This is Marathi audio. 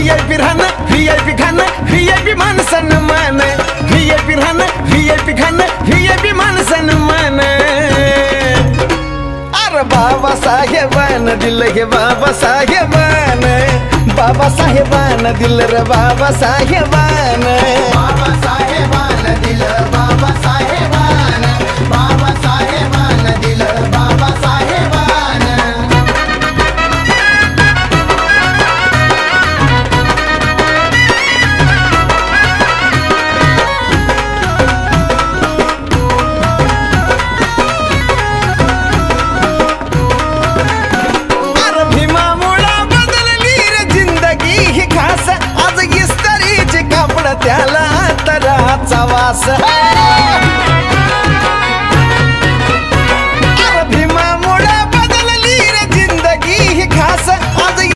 VIP राहणं VIP खाणं VIP मान सन्मान VIP राहणं VIP खाणं VIP मान सन्मान अरे बाबासाहेबानं दिलं हे बाबासाहेबानं बाबासाहेबानं दिलं रे बाबासाहेबानं बाबासाहेबानं दिलं बाबासाहेबानं बाबासाहेबानं दिलं बाबासाहेबानं अरे भीमामुळं बदलली रे जिंदगी ही खास आज इस्त्रीची कापड त्याला तराचा वास